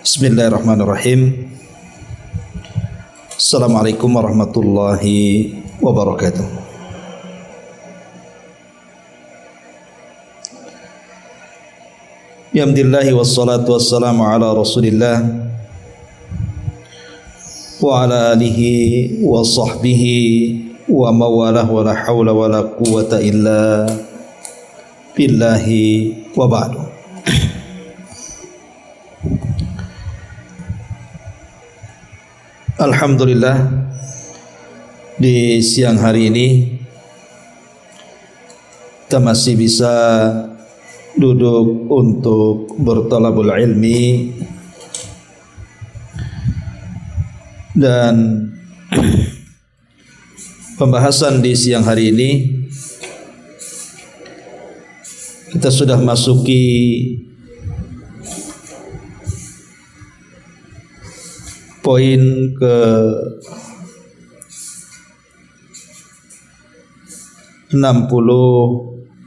Bismillahirrahmanirrahim. Assalamualaikum warahmatullahi wabarakatuh. Alhamdulillahi wassalatu wassalamu ala Rasulillah wa ala alihi wa sahbihi wa mawalah wa la hawla wa la quwwata illa billahi wa ba'du. Alhamdulillah, di siang hari ini kita masih bisa duduk untuk bertalabul ilmi, dan pembahasan di siang hari ini kita sudah masuki poin ke 60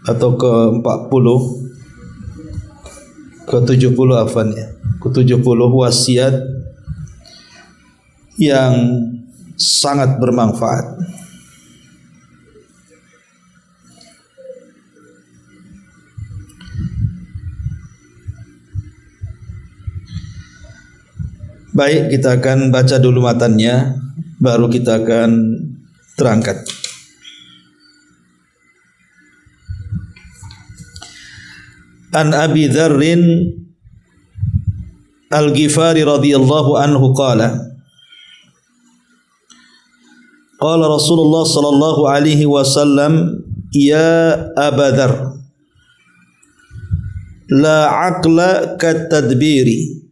atau ke 40 ke 70 ke 70 wasiat yang sangat bermanfaat. Baik, kita akan baca dulu matannya, baru kita akan terangkat. An Abi Dzarrin Al-Ghifari radhiyallahu anhu qala qala Rasulullah sallallahu alaihi wasallam, ya Aba Dzar, la aqla kat tadbiri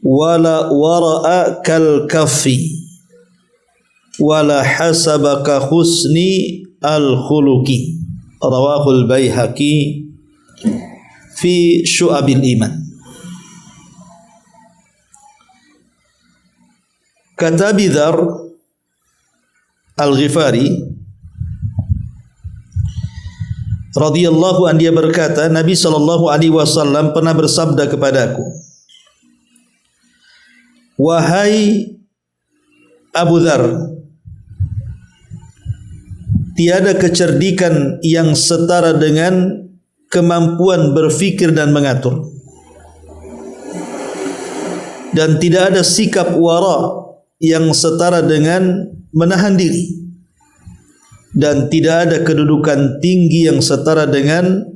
wala wara'a kal kaffi wala hasabaka husni al khuluqi, rawahul Baihaqi fi Syu'abil Iman. Kata Abi Dzar Al-Ghifari radhiyallahu anhu, dia berkata, Nabi sallallahu alaihi wasallam pernah bersabda kepadaku, wahai Abu Dzar, tiada kecerdikan yang setara dengan kemampuan berfikir dan mengatur, dan tidak ada sikap wara yang setara dengan menahan diri, dan tidak ada kedudukan tinggi yang setara dengan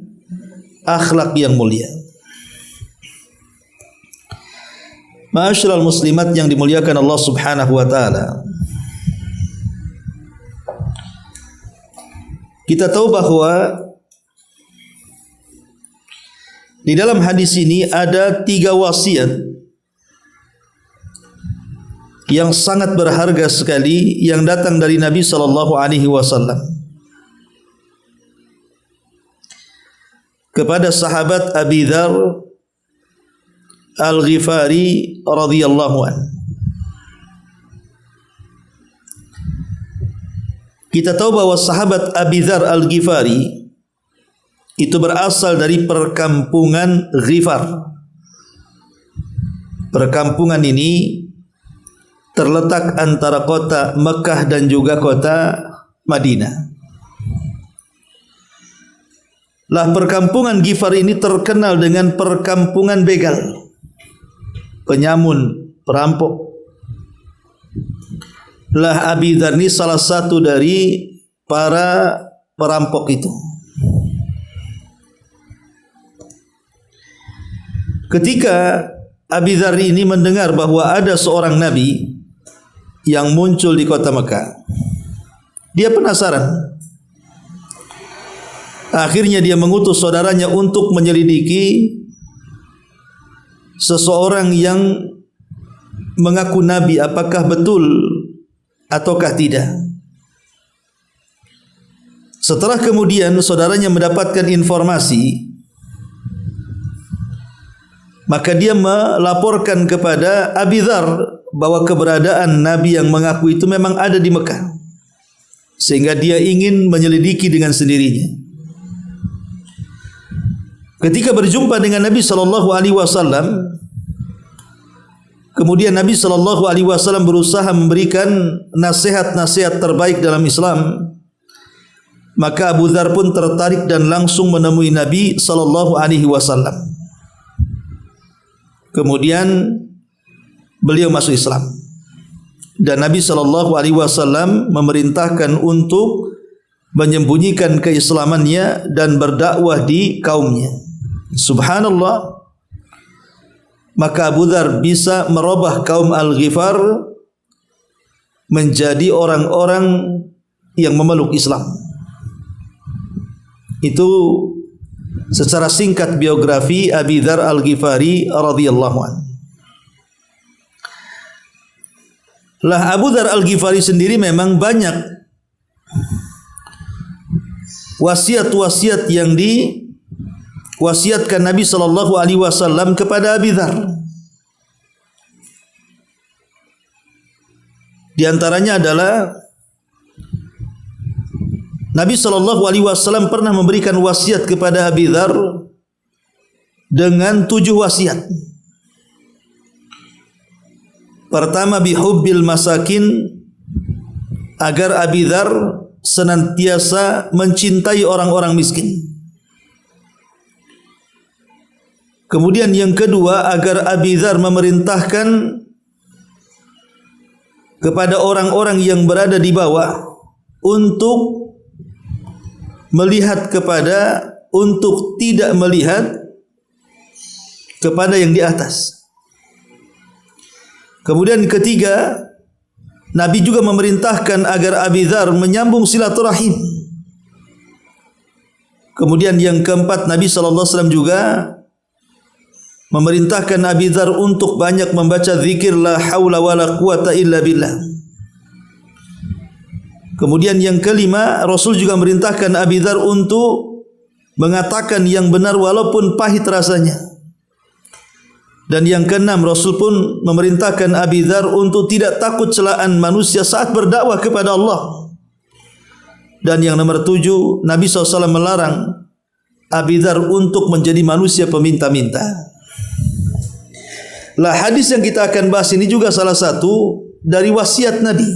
akhlak yang mulia. Ma'asyiral muslimat yang dimuliakan Allah Subhanahu wa taala, kita tahu bahwa di dalam hadis ini ada 3 wasiat yang sangat berharga sekali yang datang dari Nabi sallallahu alaihi wasallam kepada sahabat Abi Dzar Al-Ghifari radhiyallahu anhu. Kita tahu bahwa sahabat Abi Dzar Al-Ghifari itu berasal dari perkampungan Ghifar. Perkampungan ini terletak antara kota Mekah dan juga kota Madinah. Lah, perkampungan Ghifar ini terkenal dengan perkampungan begal, penyamun, perampok. Lah, Abi Dzar ini salah satu dari para perampok itu. Ketika Abi Dzar ini mendengar bahwa ada seorang nabi yang muncul di kota Mekah, dia penasaran. Akhirnya dia mengutus saudaranya untuk menyelidiki seseorang yang mengaku nabi, apakah betul ataukah tidak. Setelah kemudian saudaranya mendapatkan informasi, maka dia melaporkan kepada Abi Dzar bahwa keberadaan nabi yang mengaku itu memang ada di Mekah, sehingga dia ingin menyelidiki dengan sendirinya. Ketika berjumpa dengan Nabi sallallahu alaihi wasallam, Kemudian Nabi SAW berusaha memberikan nasihat-nasihat terbaik dalam Islam. Maka Abu Dzar pun tertarik dan langsung menemui Nabi SAW. Kemudian beliau masuk Islam. Dan Nabi SAW memerintahkan untuk menyembunyikan keislamannya dan berdakwah di kaumnya. Subhanallah. Maka Abu Dzar bisa merubah kaum Al-Ghifar menjadi orang-orang yang memeluk Islam. Itu secara singkat biografi Abi Dzar Al-Ghifari radhiyallahu anhu. Lah Abu Dzar Al-Ghifari sendiri memang banyak wasiat-wasiat yang diwasiatkan Nabi SAW kepada Abi Dzar. Di antaranya adalah Nabi SAW pernah memberikan wasiat kepada Abi Dzar dengan 7 wasiat. Pertama, bihubbil masakin, agar Abi Dzar senantiasa mencintai orang-orang miskin. Kemudian yang kedua, agar Abi Dzar memerintahkan kepada orang-orang yang berada di bawah untuk melihat untuk tidak melihat kepada yang di atas. Kemudian ketiga, Nabi juga memerintahkan agar Abi Dzar menyambung silaturahim. Kemudian yang keempat, Nabi SAW juga memerintahkan Abi Dzar untuk banyak membaca zikir la haula wala quwata illa billah. Kemudian yang kelima, Rasul juga memerintahkan Abi Dzar untuk mengatakan yang benar walaupun pahit rasanya. Dan yang keenam, Rasul pun memerintahkan Abi Dzar untuk tidak takut celaan manusia saat berdakwah kepada Allah. Dan yang nomor 7, Nabi SAW melarang Abi Dzar untuk menjadi manusia peminta-minta. Lah hadis yang kita akan bahas ini juga salah satu dari wasiat Nabi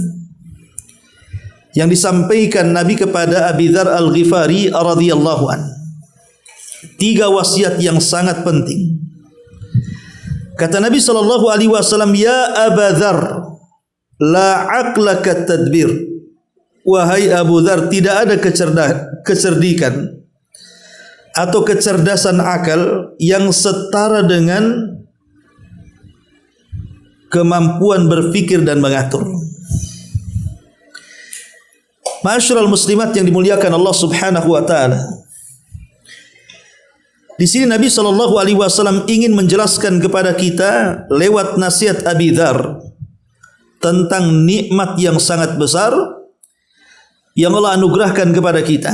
yang disampaikan Nabi kepada Abi Dzar Al-Ghifari radhiyallahu anhu. 3 wasiat yang sangat penting. Kata Nabi SAW, ya Abu Dzar, la aqlaka tadbir. Wahai Abu Dzar, tidak ada kecerdikan atau kecerdasan akal yang setara dengan kemampuan berfikir dan mengatur. Ma'asyiral muslimat yang dimuliakan Allah Subhanahu wa taala. Di sini Nabi SAW ingin menjelaskan kepada kita lewat nasihat Abi Dzar tentang nikmat yang sangat besar yang Allah anugerahkan kepada kita.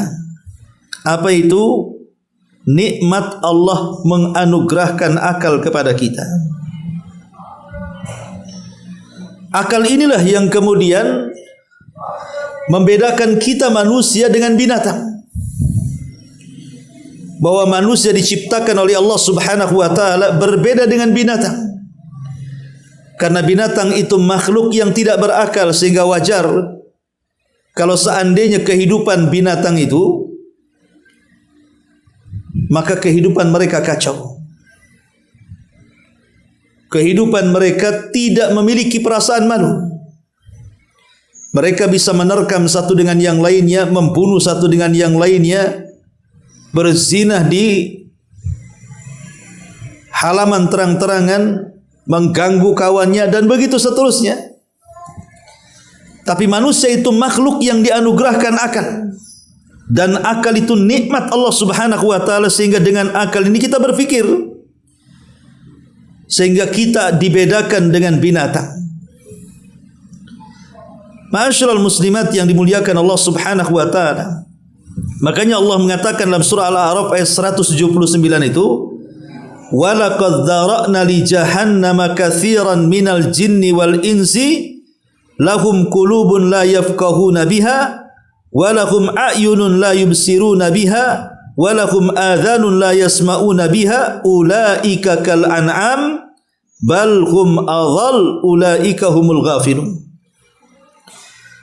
Apa itu? Nikmat Allah menganugerahkan akal kepada kita. Akal inilah yang kemudian membedakan kita manusia dengan binatang. Bahwa manusia diciptakan oleh Allah Subhanahu wa taala berbeda dengan binatang. Karena binatang itu makhluk yang tidak berakal, sehingga wajar kalau seandainya kehidupan binatang itu, maka kehidupan mereka kacau. Kehidupan mereka tidak memiliki perasaan malu. Mereka bisa menerkam satu dengan yang lainnya, membunuh satu dengan yang lainnya, berzinah di halaman terang-terangan, mengganggu kawannya, dan begitu seterusnya. Tapi manusia itu makhluk yang dianugerahkan akal. Dan akal itu nikmat Allah Subhanahu wa taala, sehingga dengan akal ini kita berfikir, sehingga kita dibedakan dengan binatang. Ma'asyiral muslimat yang dimuliakan Allah Subhanahu wa taala. Makanya Allah mengatakan dalam surah Al-A'raf ayat 179 itu, wa laqad dzara'na li jahannama katsiran minal jinni wal insi lahum qulubun la yafqahuna biha wa lahum a'yunun la yubsiruna biha wa lahum adhanun la yasma'una biha ulaika kal an'am bal hum adhal ulaika humul ghafilun.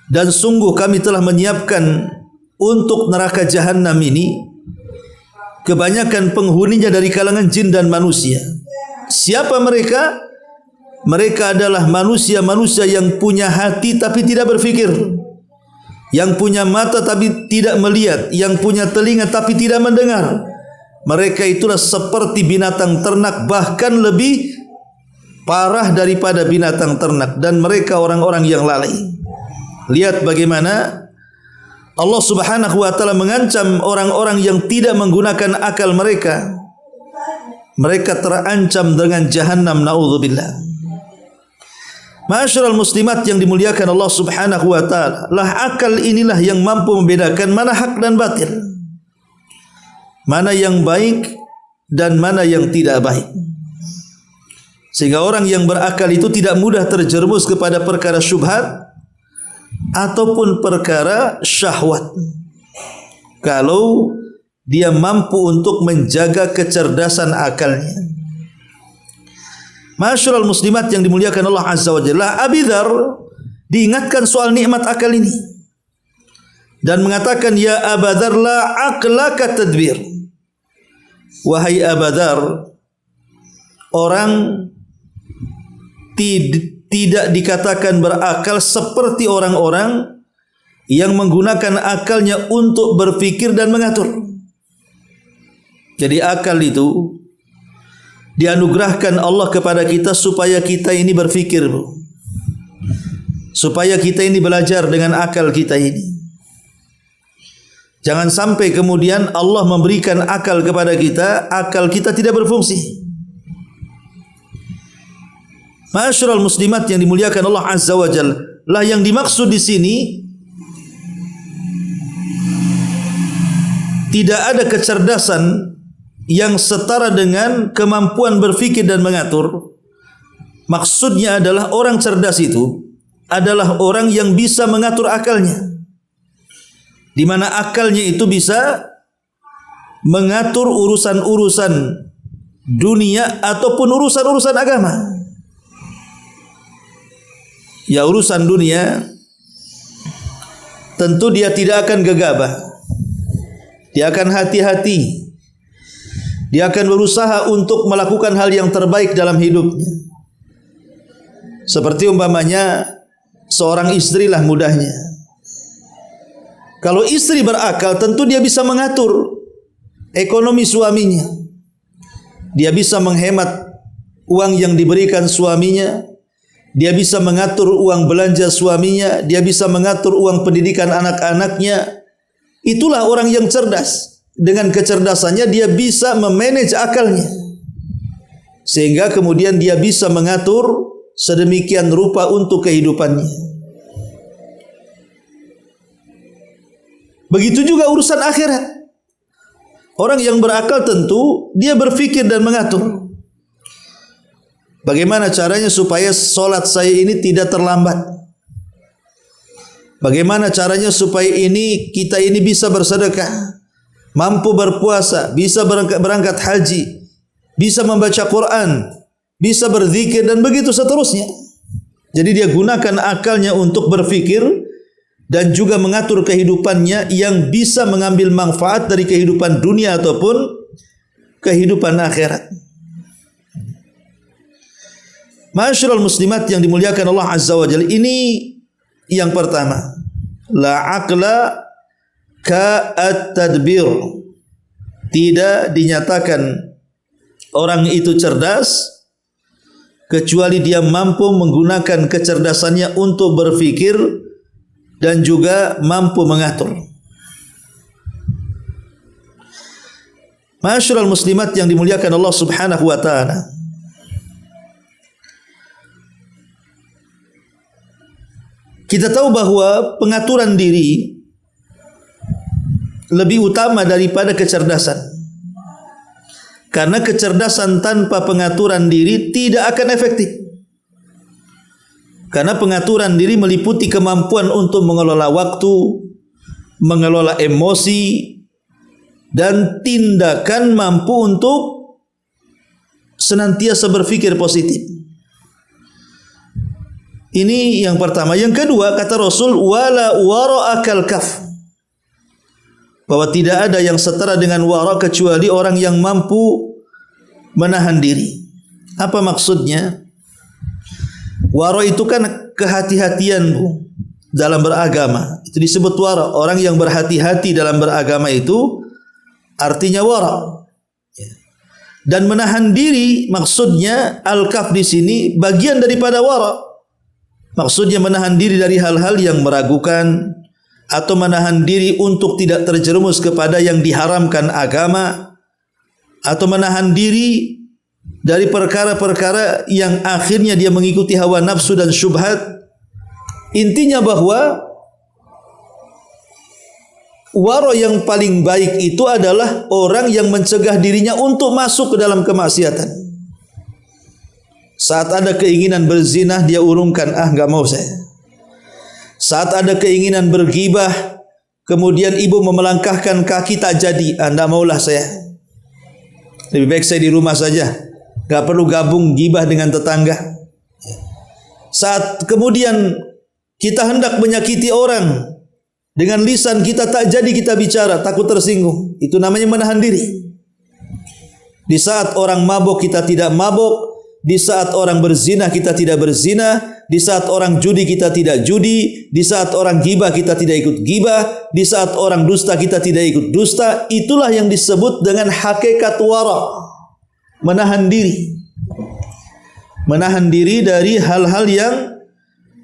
Dan sungguh kami telah menyiapkan untuk neraka jahanam ini kebanyakan penghuninya dari kalangan jin dan manusia. Siapa mereka? Mereka adalah manusia-manusia yang punya hati tapi tidak berfikir, yang punya mata tapi tidak melihat, yang punya telinga tapi tidak mendengar. Mereka itulah seperti binatang ternak, bahkan lebih parah daripada binatang ternak, dan mereka orang-orang yang lalai. Lihat bagaimana Allah Subhanahu wa taala mengancam orang-orang yang tidak menggunakan akal mereka. Mereka terancam dengan jahanam, naudzubillah. Ma'asyiral muslimat yang dimuliakan Allah Subhanahu wa taala, lah akal inilah yang mampu membedakan mana hak dan batil, mana yang baik dan mana yang tidak baik. Sehingga orang yang berakal itu tidak mudah terjerumus kepada perkara syubhat ataupun perkara syahwat, kalau dia mampu untuk menjaga kecerdasan akalnya. Masyarul muslimat yang dimuliakan Allah Azza wa Jalla, Abi Dzar diingatkan soal nikmat akal ini dan mengatakan, ya Abu Dzar la aqlaka tadbir. Wahai Abu Dzar, orang tidak dikatakan berakal seperti orang-orang yang menggunakan akalnya untuk berfikir dan mengatur. Jadi akal itu dianugerahkan Allah kepada kita supaya kita ini berfikir, supaya kita ini belajar dengan akal kita ini. Jangan sampai kemudian Allah memberikan akal kepada kita, akal kita tidak berfungsi. Ma'asyiral muslimat yang dimuliakan Allah Azza wa Jalla, lah yang dimaksud di sini tidak ada kecerdasan yang setara dengan kemampuan berfikir dan mengatur. Maksudnya adalah orang cerdas itu adalah orang yang bisa mengatur akalnya, di mana akalnya itu bisa mengatur urusan-urusan dunia ataupun urusan-urusan agama. Ya, urusan dunia tentu dia tidak akan gegabah, dia akan hati-hati, dia akan berusaha untuk melakukan hal yang terbaik dalam hidupnya. Seperti umpamanya seorang istri lah mudahnya, kalau istri berakal tentu dia bisa mengatur ekonomi suaminya, dia bisa menghemat uang yang diberikan suaminya, dia bisa mengatur uang belanja suaminya, dia bisa mengatur uang pendidikan anak-anaknya. Itulah orang yang cerdas. Dengan kecerdasannya dia bisa memanage akalnya, sehingga kemudian dia bisa mengatur sedemikian rupa untuk kehidupannya. Begitu juga urusan akhirat. Orang yang berakal tentu dia berfikir dan mengatur. Bagaimana caranya supaya solat saya ini tidak terlambat? Bagaimana caranya supaya kita ini bisa bersedekah, mampu berpuasa, bisa berangkat haji, bisa membaca Quran, bisa berzikir dan begitu seterusnya. Jadi dia gunakan akalnya untuk berfikir dan juga mengatur kehidupannya yang bisa mengambil manfaat dari kehidupan dunia ataupun kehidupan akhirat. Ma'asyiral muslimat yang dimuliakan Allah Azza wa Jalla, ini yang pertama, la aqla ka at-tadbir. Tidak dinyatakan orang itu cerdas kecuali dia mampu menggunakan kecerdasannya untuk berfikir dan juga mampu mengatur. Ma'asyiral muslimat yang dimuliakan Allah Subhanahu wa taala, kita tahu bahwa pengaturan diri lebih utama daripada kecerdasan. Karena kecerdasan tanpa pengaturan diri tidak akan efektif. Karena pengaturan diri meliputi kemampuan untuk mengelola waktu, mengelola emosi, dan tindakan mampu untuk senantiasa berpikir positif. Ini yang pertama. Yang kedua, kata Rasul, wala wara'akal kaf, bahwa tidak ada yang setara dengan wara kecuali orang yang mampu menahan diri. Apa maksudnya? Wara itu kan kehati-hatian, Bu, dalam beragama. Itu disebut wara. Orang yang berhati-hati dalam beragama itu artinya wara. Dan menahan diri maksudnya al-kaf di sini bagian daripada wara. Maksudnya menahan diri dari hal-hal yang meragukan atau menahan diri untuk tidak terjerumus kepada yang diharamkan agama, atau menahan diri dari perkara-perkara yang akhirnya dia mengikuti hawa nafsu dan syubhat. Intinya bahwa wara yang paling baik itu adalah orang yang mencegah dirinya untuk masuk ke dalam kemaksiatan. Saat ada keinginan berzina, dia urungkan, enggak mau saya. Saat ada keinginan bergibah, kemudian ibu memelangkahkan kaki, tak jadi, enggak maulah saya. Lebih baik saya di rumah saja, enggak perlu gabung gibah dengan tetangga. Saat kemudian kita hendak menyakiti orang, dengan lisan kita tak jadi kita bicara, takut tersinggung. Itu namanya menahan diri. Di saat orang mabuk kita tidak mabuk, di saat orang berzina kita tidak berzina, di saat orang judi kita tidak judi, di saat orang gibah kita tidak ikut gibah, di saat orang dusta kita tidak ikut dusta. Itulah yang disebut dengan hakikat wara. Menahan diri. Menahan diri dari hal-hal yang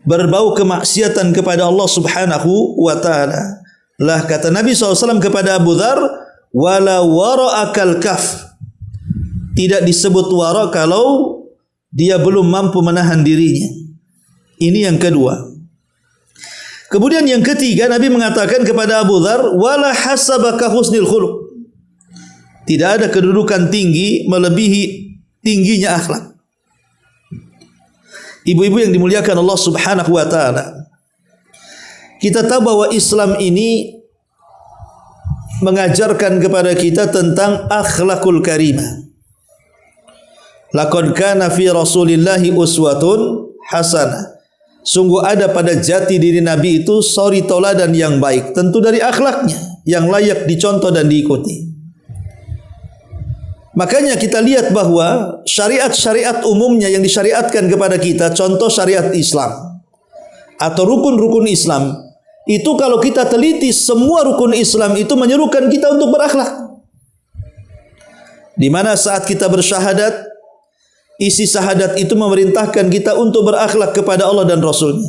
berbau kemaksiatan kepada Allah Subhanahu wa ta'ala. Lah kata Nabi SAW kepada Abu Dzar, wala wara'akal kaf. Tidak disebut wara kalau dia belum mampu menahan dirinya. Ini yang kedua. Kemudian yang ketiga, Nabi mengatakan kepada Abu Dzar, wala hasabaka husnil khuluq. Tidak ada kedudukan tinggi melebihi tingginya akhlak. Ibu-ibu yang dimuliakan Allah Subhanahu wa ta'ala, kita tahu bahwa Islam ini mengajarkan kepada kita tentang akhlakul karimah. Laqad kana fi Rasulillahi uswatun hasanah. Sungguh ada pada jati diri Nabi itu suri tauladan yang baik, tentu dari akhlaknya yang layak dicontoh dan diikuti. Makanya kita lihat bahwa syariat-syariat umumnya yang disyariatkan kepada kita, contoh syariat Islam atau rukun-rukun Islam, itu kalau kita teliti, semua rukun Islam itu menyerukan kita untuk berakhlak. Di mana saat kita bersyahadat, isi syahadat itu memerintahkan kita untuk berakhlak kepada Allah dan Rasulnya.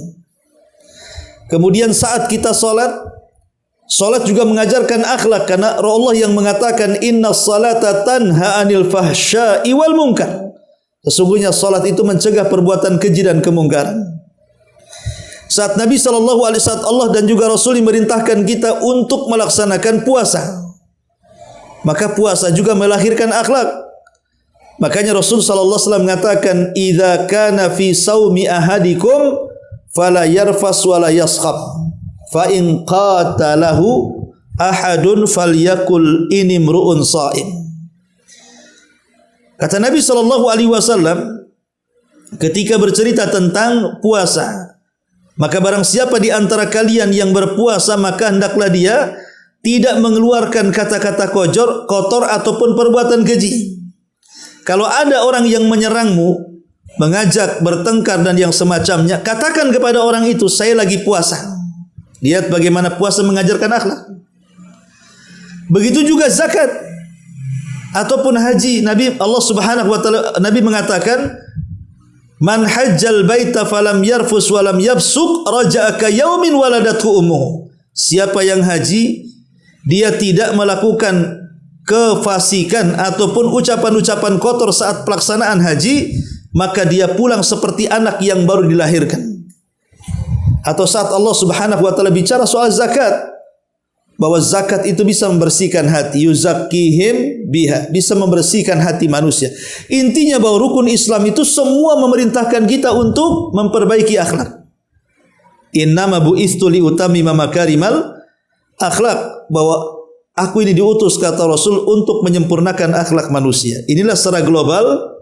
Kemudian saat kita salat, salat juga mengajarkan akhlak, karena Allah yang mengatakan innas salata tanha 'anil fahsya'i wal munkar. Sesungguhnya salat itu mencegah perbuatan keji dan kemungkaran. Saat Nabi SAW, saat Allah dan juga Rasul memerintahkan kita untuk melaksanakan puasa, maka puasa juga melahirkan akhlak. Makanya Rasul sallallahu alaihi wasallam mengatakan, "Idza kana fi saumi ahadikum fala yarfas wala yaskhab, fa in qatalahu ahadun falyakul inimru'un sha'im." Kata Nabi sallallahu alaihi wasallam ketika bercerita tentang puasa, maka barang siapa di antara kalian yang berpuasa, maka hendaklah dia tidak mengeluarkan kata-kata kotor ataupun perbuatan keji. Kalau ada orang yang menyerangmu, mengajak bertengkar dan yang semacamnya, katakan kepada orang itu, saya lagi puasa. Lihat bagaimana puasa mengajarkan akhlak. Begitu juga zakat ataupun haji. Allah Subhanahu wa taala, Nabi mengatakan, man hajjal baita falam yarfus walam yabsuk raja'a ka yaumin waladathu ummuhu. Siapa yang haji, dia tidak melakukan kefasikan ataupun ucapan-ucapan kotor saat pelaksanaan haji, maka dia pulang seperti anak yang baru dilahirkan. Atau saat Allah Subhanahu wa taala bicara soal zakat, bahwa zakat itu bisa membersihkan hati, yuzakkihim biha, bisa membersihkan hati manusia. Intinya bahwa rukun Islam itu semua memerintahkan kita untuk memperbaiki akhlak. Innama bu'istu liutammima makarimal akhlak, bahwa aku ini diutus, kata Rasul, untuk menyempurnakan akhlak manusia. Inilah secara global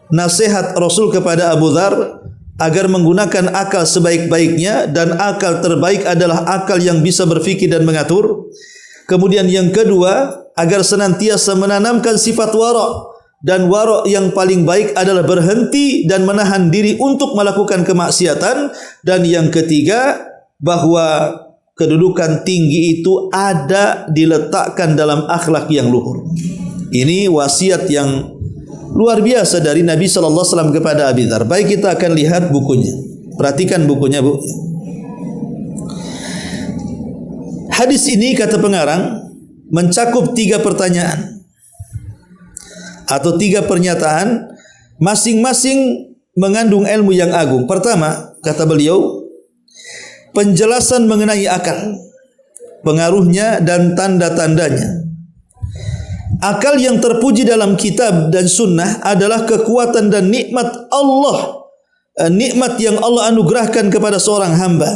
nasihat Rasul kepada Abu Dzar agar menggunakan akal sebaik-baiknya, dan akal terbaik adalah akal yang bisa berfikir dan mengatur. Kemudian yang kedua, agar senantiasa menanamkan sifat wara', dan wara' yang paling baik adalah berhenti dan menahan diri untuk melakukan kemaksiatan. Dan yang ketiga, bahwa kedudukan tinggi itu ada diletakkan dalam akhlak yang luhur. Ini wasiat yang luar biasa dari Nabi sallallahu alaihi wasallam kepada Abi Dzar. Baik, kita akan lihat bukunya. Perhatikan bukunya, Bu. Hadis ini, kata pengarang, mencakup 3 pertanyaan atau 3 pernyataan, masing-masing mengandung ilmu yang agung. Pertama, kata beliau, penjelasan mengenai akal, pengaruhnya dan tanda-tandanya. Akal yang terpuji dalam kitab dan sunnah adalah kekuatan dan nikmat Allah, nikmat yang Allah anugerahkan kepada seorang hamba.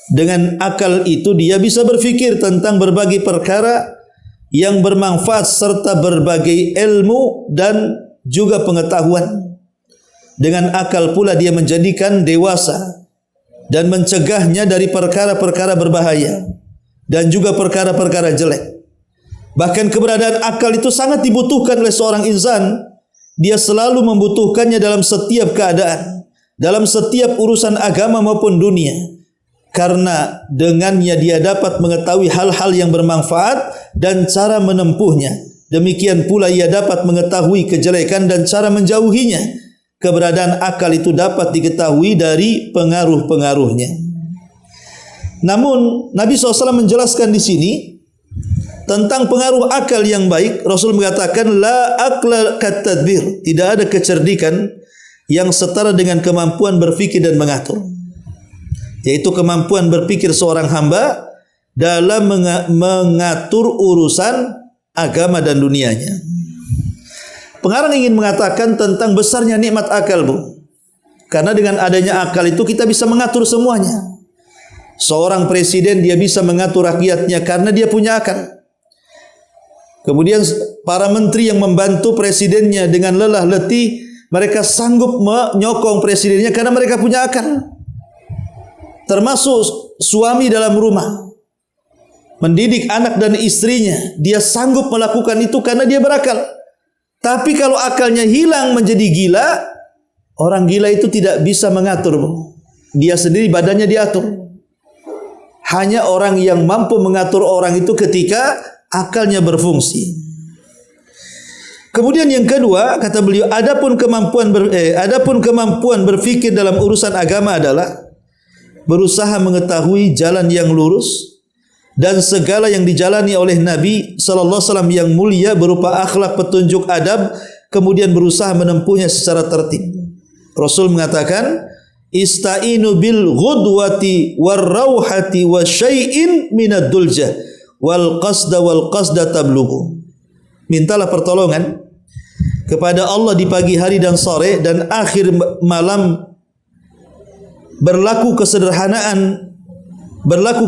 Dengan akal itu dia bisa berfikir tentang berbagai perkara yang bermanfaat serta berbagai ilmu dan juga pengetahuan. Dengan akal pula dia menjadikan dewasa dan mencegahnya dari perkara-perkara berbahaya dan juga perkara-perkara jelek. Bahkan keberadaan akal itu sangat dibutuhkan oleh seorang insan. Dia selalu membutuhkannya dalam setiap keadaan, dalam setiap urusan agama maupun dunia. Karena dengannya dia dapat mengetahui hal-hal yang bermanfaat dan cara menempuhnya. Demikian pula ia dapat mengetahui kejelekan dan cara menjauhinya. Keberadaan akal itu dapat diketahui dari pengaruh-pengaruhnya. Namun Nabi SAW menjelaskan di sini tentang pengaruh akal yang baik. Rasul mengatakan, la aqla kat tadbir, tidak ada kecerdikan yang setara dengan kemampuan berfikir dan mengatur, yaitu kemampuan berpikir seorang hamba dalam mengatur urusan agama dan dunianya. Pengarang ingin mengatakan tentang besarnya nikmat akal, Bu. Karena dengan adanya akal itu kita bisa mengatur semuanya. Seorang presiden dia bisa mengatur rakyatnya karena dia punya akal. Kemudian para menteri yang membantu presidennya dengan lelah letih, mereka sanggup menyokong presidennya karena mereka punya akal. Termasuk suami dalam rumah, mendidik anak dan istrinya, dia sanggup melakukan itu karena dia berakal. Tapi kalau akalnya hilang menjadi gila, orang gila itu tidak bisa mengatur, Bu. Dia sendiri badannya diatur. Hanya orang yang mampu mengatur orang itu ketika akalnya berfungsi. Kemudian yang kedua, kata beliau, adapun kemampuan berfikir dalam urusan agama adalah berusaha mengetahui jalan yang lurus dan segala yang dijalani oleh Nabi sallallahu alaihi wasallam yang mulia berupa akhlak, petunjuk, adab, kemudian berusaha menempuhnya secara tertib. Rasul mengatakan, istainu bil ghudwati war rauhati wa syai'in minad dulja wal qasda tablughu. Mintalah pertolongan kepada Allah di pagi hari dan sore dan akhir malam. Berlaku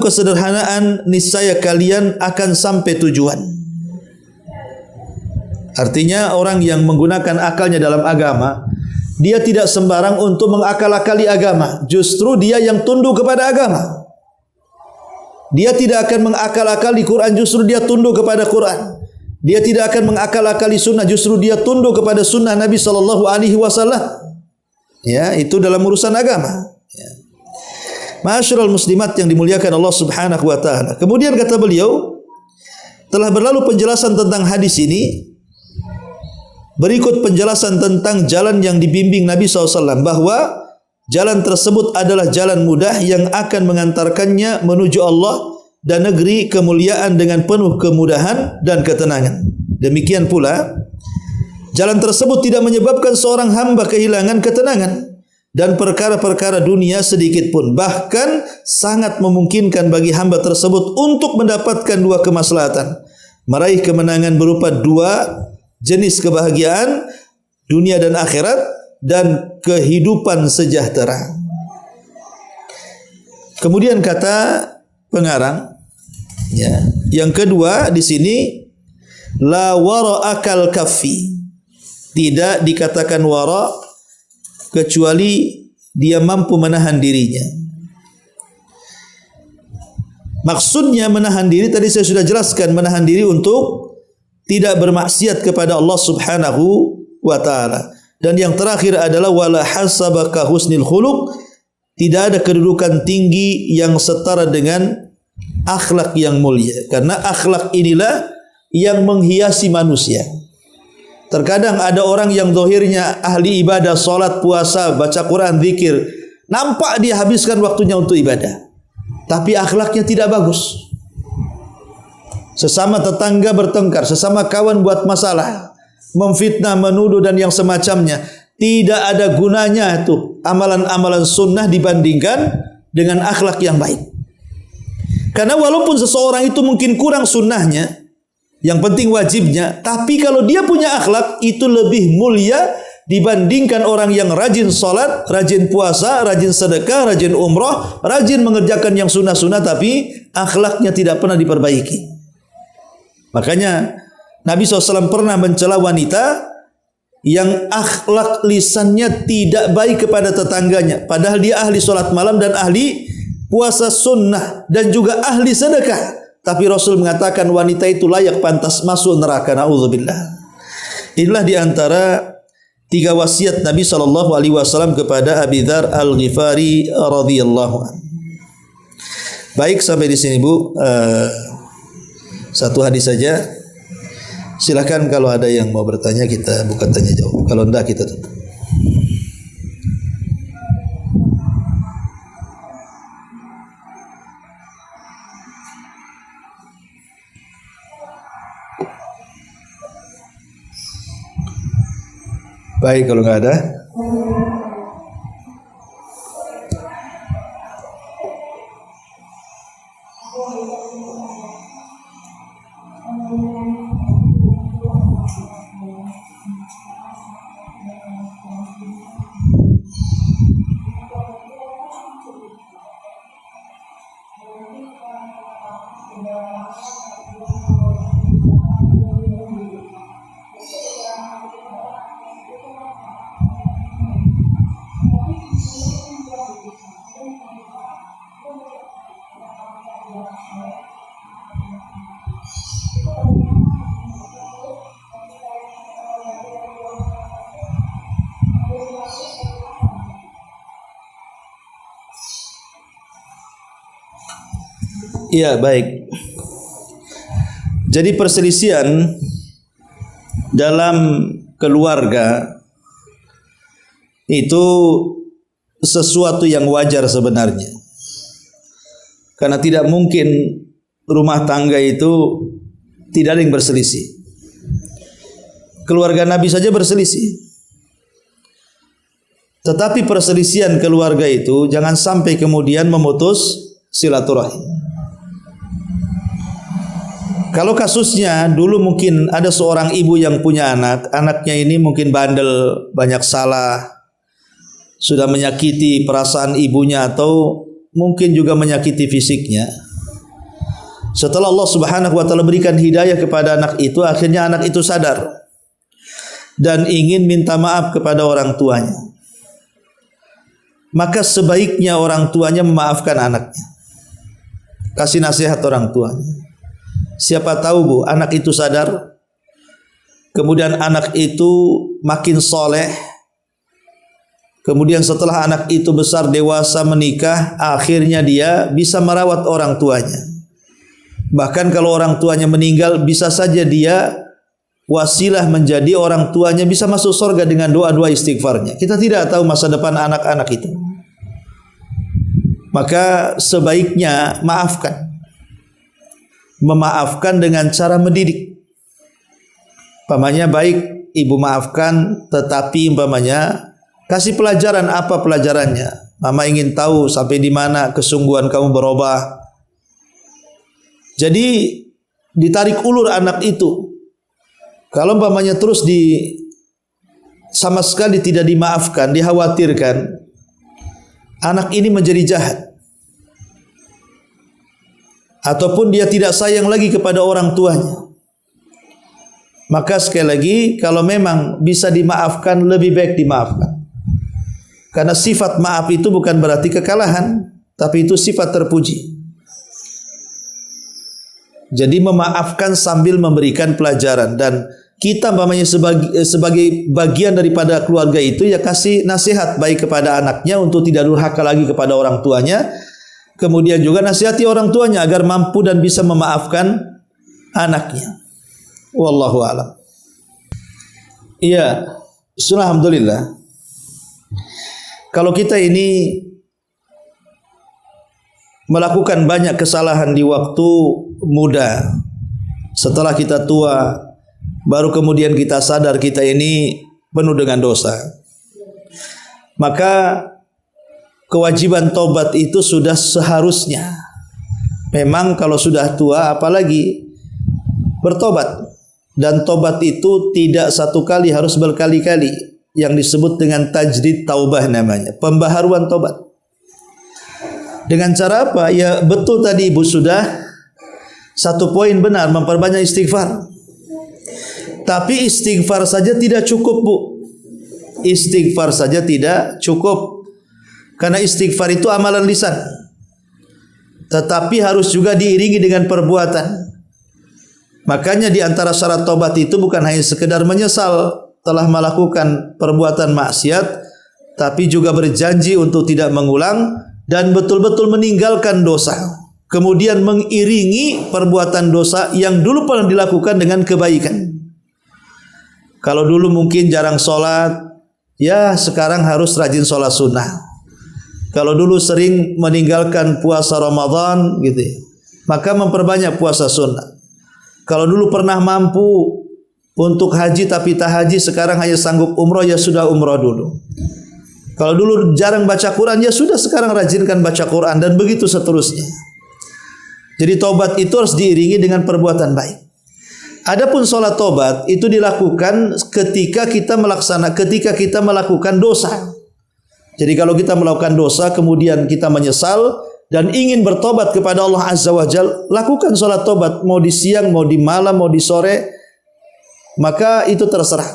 kesederhanaan, niscaya kalian akan sampai tujuan. Artinya orang yang menggunakan akalnya dalam agama, dia tidak sembarang untuk mengakal-akali agama. Justru dia yang tunduk kepada agama. Dia tidak akan mengakal-akali Quran, justru dia tunduk kepada Quran. Dia tidak akan mengakal-akali sunnah, justru dia tunduk kepada sunnah Nabi sallallahu alaihi wasallam. Ya, itu dalam urusan agama. Ya. Ma'asyiral muslimat yang dimuliakan Allah Subhanahu wa taala. Kemudian kata beliau, telah berlalu penjelasan tentang hadis ini. Berikut penjelasan tentang jalan yang dibimbing Nabi SAW, bahwa jalan tersebut adalah jalan mudah yang akan mengantarkannya menuju Allah dan negeri kemuliaan dengan penuh kemudahan dan ketenangan. Demikian pula, jalan tersebut tidak menyebabkan seorang hamba kehilangan ketenangan dan perkara-perkara dunia sedikit pun. Bahkan sangat memungkinkan bagi hamba tersebut untuk mendapatkan 2 kemaslahatan, meraih kemenangan berupa 2 jenis kebahagiaan, dunia dan akhirat, dan kehidupan sejahtera. Kemudian kata pengarang, ya, yang kedua di sini, la wara'akal kaffi, tidak dikatakan wara kecuali dia mampu menahan dirinya. Maksudnya menahan diri tadi saya sudah jelaskan, menahan diri untuk tidak bermaksiat kepada Allah Subhanahu wa taala. Dan yang terakhir adalah wala hasabaka husnil khuluq, tidak ada kedudukan tinggi yang setara dengan akhlak yang mulia. Karena akhlak inilah yang menghiasi manusia. Terkadang ada orang yang zahirnya ahli ibadah, salat, puasa, baca Quran, zikir, nampak dia habiskan waktunya untuk ibadah, tapi akhlaknya tidak bagus. Sesama tetangga bertengkar, sesama kawan buat masalah, memfitnah, menuduh dan yang semacamnya. Tidak ada gunanya itu amalan-amalan sunnah dibandingkan dengan akhlak yang baik. Karena walaupun seseorang itu mungkin kurang sunnahnya, yang penting wajibnya, tapi kalau dia punya akhlak itu lebih mulia dibandingkan orang yang rajin salat, rajin puasa, rajin sedekah, rajin umrah, rajin mengerjakan yang sunnah-sunnah tapi akhlaknya tidak pernah diperbaiki. Makanya Nabi SAW pernah mencela wanita yang akhlak lisannya tidak baik kepada tetangganya, padahal dia ahli salat malam dan ahli puasa sunnah dan juga ahli sedekah. Tapi Rasul mengatakan wanita itu layak pantas masuk neraka. Na'udzubillah. Inilah diantara 3 wasiat Nabi SAW kepada Abi Dzar Al-Ghifari radhiyallahu anhu. Baik, sampai di sini Bu. Satu hadis saja. Silakan kalau ada yang mau bertanya kita buka tanya jawab. Kalau enggak kita tutup. Baik, kalau nggak ada, iya, baik. Jadi perselisihan dalam keluarga itu sesuatu yang wajar sebenarnya. Karena tidak mungkin rumah tangga itu tidak ada yang berselisih. Keluarga Nabi saja berselisih. Tetapi perselisihan keluarga itu jangan sampai kemudian memutus silaturahim. Kalau kasusnya dulu mungkin ada seorang ibu yang punya anak, anaknya ini mungkin bandel, banyak salah, sudah menyakiti perasaan ibunya atau mungkin juga menyakiti fisiknya. Setelah Allah Subhanahu wa taala berikan hidayah kepada anak itu, akhirnya anak itu sadar dan ingin minta maaf kepada orang tuanya. Maka sebaiknya orang tuanya memaafkan anaknya. Kasih nasihat orang tuanya. Siapa tahu Bu, anak itu sadar, kemudian anak itu makin soleh, kemudian setelah anak itu besar dewasa menikah, akhirnya dia bisa merawat orang tuanya. Bahkan kalau orang tuanya meninggal, bisa saja dia wasilah menjadi orang tuanya bisa masuk surga dengan doa-doa istighfarnya. Kita tidak tahu masa depan anak-anak itu. Maka sebaiknya maafkan. Memaafkan dengan cara mendidik. Umpamanya baik ibu maafkan, tetapi umpamanya kasih pelajaran. Apa pelajarannya? Mama ingin tahu sampai di mana kesungguhan kamu berubah. Jadi ditarik ulur anak itu. Kalau umpamanya terus sama sekali tidak dimaafkan, dikhawatirkan anak ini menjadi jahat. Ataupun dia tidak sayang lagi kepada orang tuanya. Maka sekali lagi, kalau memang bisa dimaafkan, lebih baik dimaafkan. Karena sifat maaf itu bukan berarti kekalahan, tapi itu sifat terpuji. Jadi memaafkan sambil memberikan pelajaran, dan kita umpamanya sebagai bagian daripada keluarga itu, ya kasih nasihat baik kepada anaknya untuk tidak durhaka lagi kepada orang tuanya. Kemudian juga nasihati orang tuanya agar mampu dan bisa memaafkan anaknya. Wallahu a'lam. Iya, alhamdulillah. Kalau kita ini melakukan banyak kesalahan di waktu muda, setelah kita tua, baru kemudian kita sadar kita ini penuh dengan dosa, maka kewajiban tobat itu sudah seharusnya. Memang kalau sudah tua apalagi bertobat. Dan tobat itu tidak satu kali, harus berkali-kali. Yang disebut dengan tajdid taubah namanya, pembaharuan tobat. Dengan cara apa? Ya betul tadi Ibu sudah satu poin benar, memperbanyak istighfar. Tapi istighfar saja tidak cukup, Bu. Istighfar saja tidak cukup. Karena istighfar itu amalan lisan, tetapi harus juga diiringi dengan perbuatan. Makanya di antara syarat tobat itu bukan hanya sekedar menyesal telah melakukan perbuatan maksiat, tapi juga berjanji untuk tidak mengulang dan betul-betul meninggalkan dosa. Kemudian mengiringi perbuatan dosa yang dulu pernah dilakukan dengan kebaikan. Kalau dulu mungkin jarang sholat, ya sekarang harus rajin sholat sunnah. Kalau dulu sering meninggalkan puasa Ramadan gitu ya, maka memperbanyak puasa sunnah. Kalau dulu pernah mampu untuk haji tapi tak haji, sekarang hanya sanggup umroh, ya sudah umroh dulu. Kalau dulu jarang baca Quran, ya sudah sekarang rajinkan baca Quran, dan begitu seterusnya. Jadi tobat itu harus diiringi dengan perbuatan baik. Adapun sholat tobat itu dilakukan ketika kita melakukan dosa. Jadi kalau kita melakukan dosa kemudian kita menyesal dan ingin bertobat kepada Allah Azza wa Jalla, lakukan sholat tobat, mau di siang, mau di malam, mau di sore, maka itu terserah.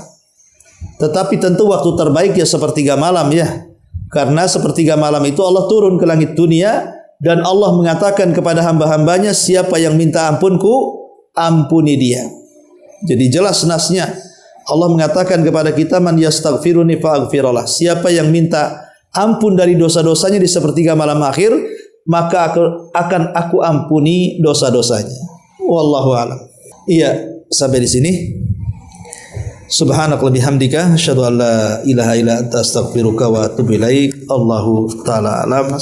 Tetapi tentu waktu terbaik ya sepertiga malam ya, karena sepertiga malam itu Allah turun ke langit dunia dan Allah mengatakan kepada hamba-hambanya, siapa yang minta ampunku, ampuni dia. Jadi jelas nasnya Allah mengatakan kepada kita, man yastaghfiruni fa'aghfirullah, siapa yang minta ampun dari dosa-dosanya di sepertiga malam akhir, maka akan aku ampuni dosa-dosanya. Wallahu a'lam. Iya, sampai di sini. Subhanakallahumma bihamdika asyhadu an la ilaha illa anta astaghfiruka wa atubu ilaik. Allahu taala alam.